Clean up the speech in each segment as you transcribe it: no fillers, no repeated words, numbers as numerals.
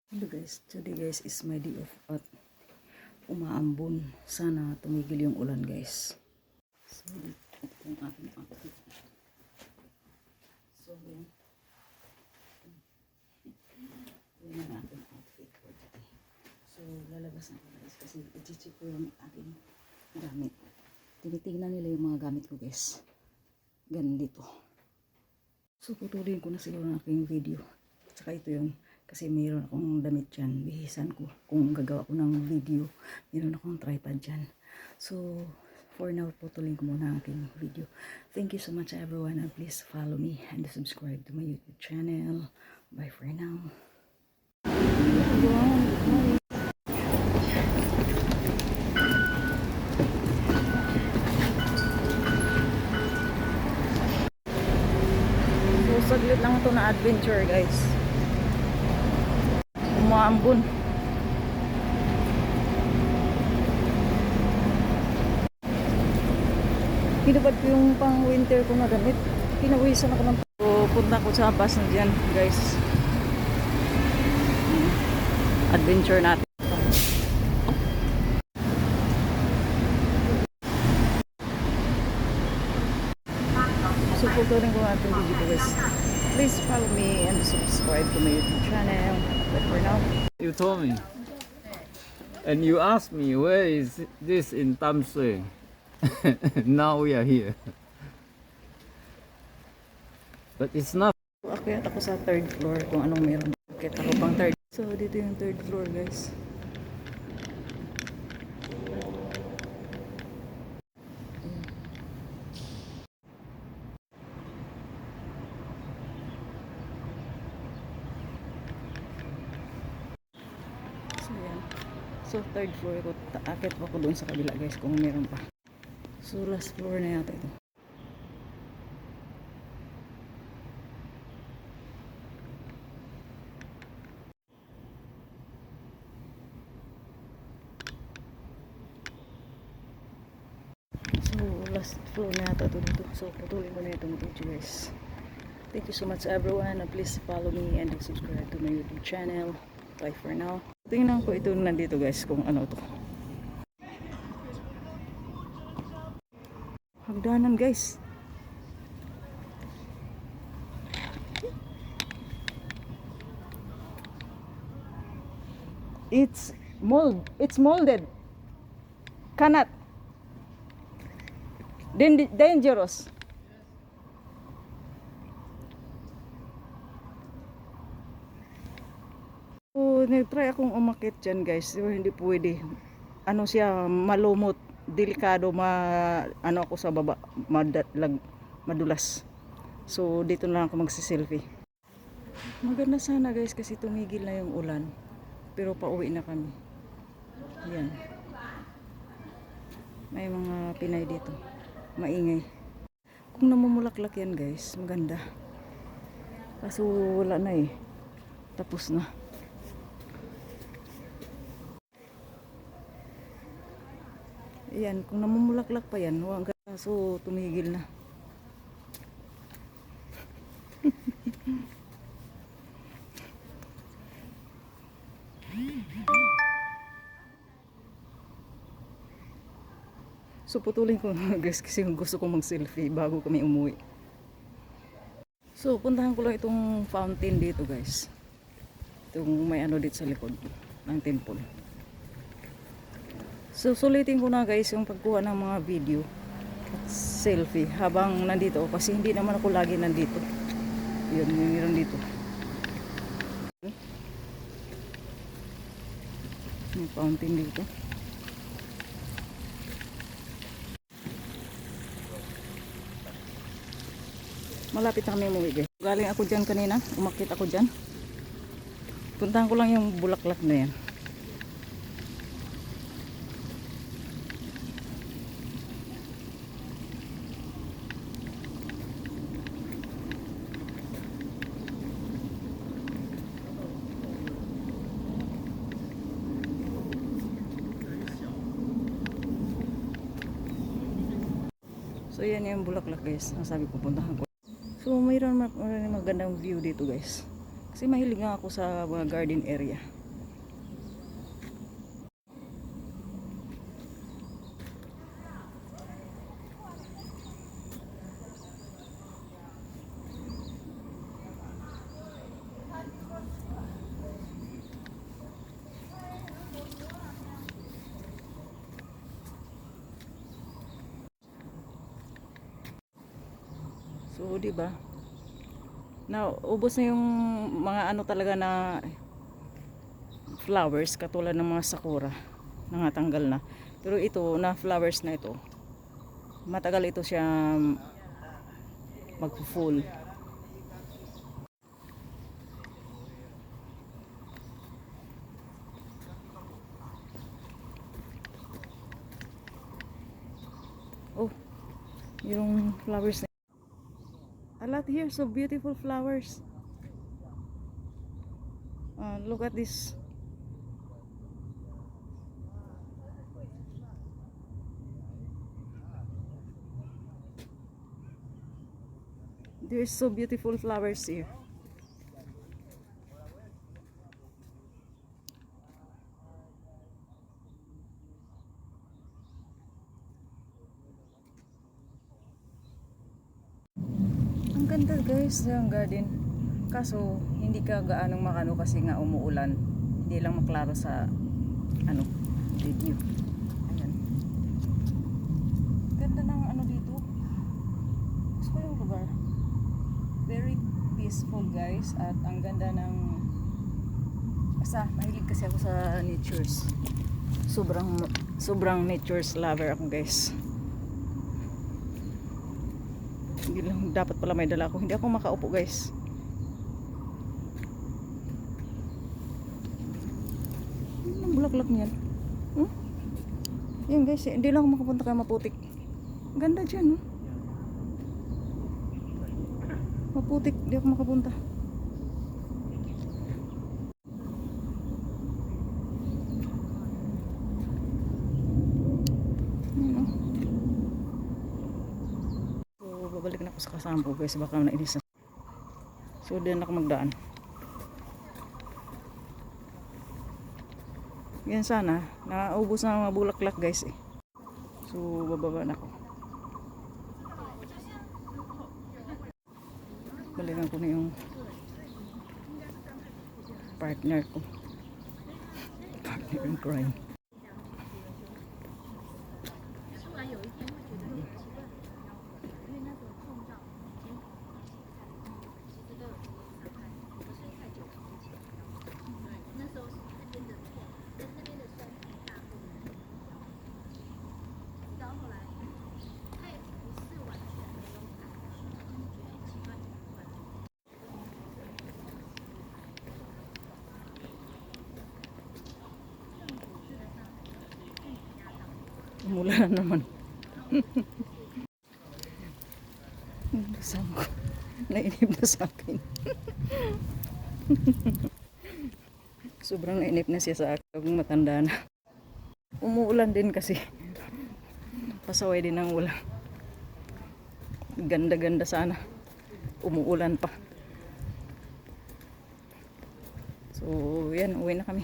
Hello guys, today guys is my day off at umaambon. Sana tumigil yung ulan guys. So, ito yung aking outfit. So, yan. Yan ang aking outfit for today. So, lalabas na ako guys kasi i-check ko yung aking gamit. Tinitingnan nila yung mga gamit ko guys. Ganito. So, putulin ko na siguro ng aking video. Tsaka ito yung kasi mayroon akong damit dyan. Bihisan ko kung gagawa ko ng video. Mayroon akong tripod dyan. So, for now, putulin ko muna ang aking video. Thank you so much everyone and please follow me and subscribe to my YouTube channel. Bye for now. So, saglit lang ito na adventure guys. Umaambon. Pinabad ko yung pang winter ko na damit. Pinawisan ako ng punta ko sa bus na dyan guys. Adventure natin. So putulin ko natin video guys. Please follow me and subscribe to my YouTube channel. But for now, you told me, and you asked me where is this in Tamsui. Now we are here, but it's not. akyat ako sa third floor kung anong meron. Akyat ako pang third. So dito yung third floor guys. So yan. So third floor ko. Akyat pa ako doon sa kabila guys kung meron pa. So last floor na yata ito. So last floor na yata ito dito. So putulin ko na itong video guys. Thank you so much everyone and please follow me and subscribe to my YouTube channel. Bye for now. Tingnan ko ito nandito guys kung ano to. Hagdanan guys. It's molded. Cannot. Dangerous. So, nag-try akong umakit dyan guys. So, hindi pwede. Ano siya, malumot. Delikado, ano ako sa baba. Madulas. So, dito na lang ako magsiselfie. Maganda sana guys kasi tumigil na yung ulan. Pero pauwi na kami. Yan. May mga Pinay dito. Maingay. Kung namumulaklak yan guys, maganda. Kaso wala na eh. Tapos na. Ayan, kung namumulaklak pa yan, kaso tumigil na. So putulin ko guys kasi gusto kong mag-selfie bago kami umuwi. So puntahan ko lang itong fountain dito guys. Itong may ano dito sa likod ng temple. So sulitin ko na guys yung pagkuha ng mga video at selfie habang nandito ako kasi hindi naman ako lagi nandito. Yun, meron dito. May fountain dito. Malapit na kami umuwi guys. Galing ako dyan kanina. Umakit ako dyan. Puntahan ko lang yung bulaklak na yan. So yan yung bulaklak guys. Nasabi ko puntahan ko. So mayroon magandang view dito guys. Kasi mahilig nga ako sa mga garden area. So, di ba? Naubos na yung mga ano talaga na flowers katulad ng mga sakura. Nangatanggal na. Pero ito, na flowers na ito. Matagal ito siya mag-full. Oh, yung flowers na. A lot here, so beautiful flowers. Look at this. There's so beautiful flowers here. Ang ganda guys ng garden. Kaso hindi ka gaanong makano kasi nga umuulan. Hindi lang maklaro sa ano video. Ayan. Ganda ng ano dito. Gusto ko yung lugar. Very peaceful guys at ang ganda ng mahilig kasi ako sa natures. Sobrang natures lover ako guys. Hindi lang dapat pala may dala ako. Hindi ako makaupo guys. Anong bulaklak niyan? Yan guys, hindi lang ako makapunta kay maputik. Ganda dyan, maputik, hindi ako makapunta. So, babalik na ako sa kasama ko guys, baka nainis na. So, din ako magdaan. Yan sana, naubos na mga bulaklak guys eh. So, bababa na ako. Balikan ko na yung partner ko. Partner in crime. Mula na naman. Kasama ko. Nainip na sa akin. Sobrang nainip na siya sa akin. Kung matanda na. Umuulan din kasi. Pasaway din ang ulan. Ganda-ganda sana. Umuulan pa. So, yan. Uwi na kami.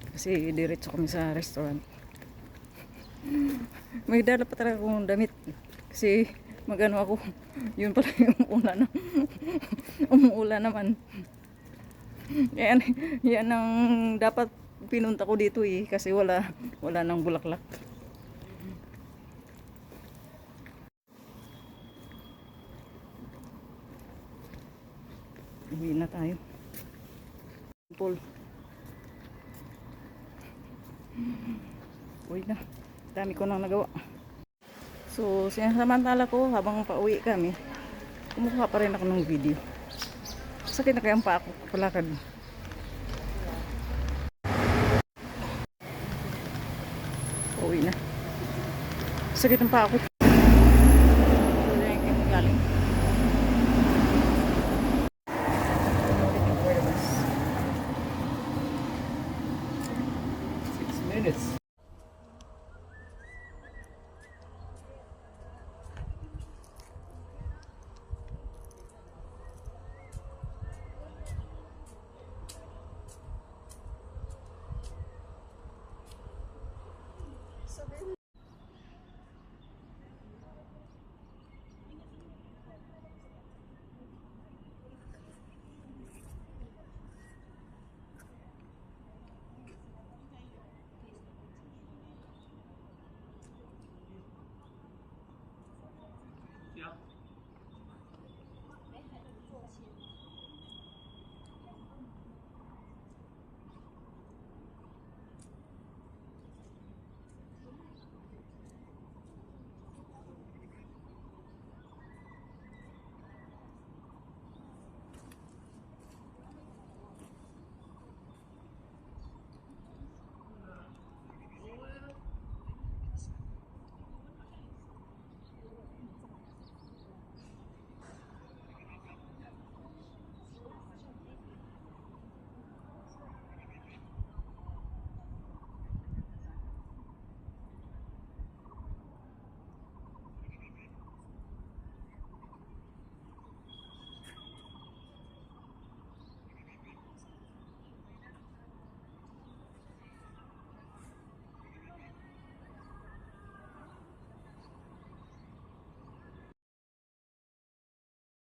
Kasi diretso kami sa restaurant. May dala pa talaga akong damit kasi magano ako, yun pala yung umuulan naman. Yan ang dapat pinunta ko dito eh kasi wala nang bulaklak. Uwi na tayo. Paul. Uwi na. Dami ko nang nagawa. So, sinasamantala ko habang pauwi kami, kumukuha pa rin ako ng video. Sakit na kaya ang paa ko, palakad. Pauwi na. Sakit ang paa ko. Galing. 6 minutes.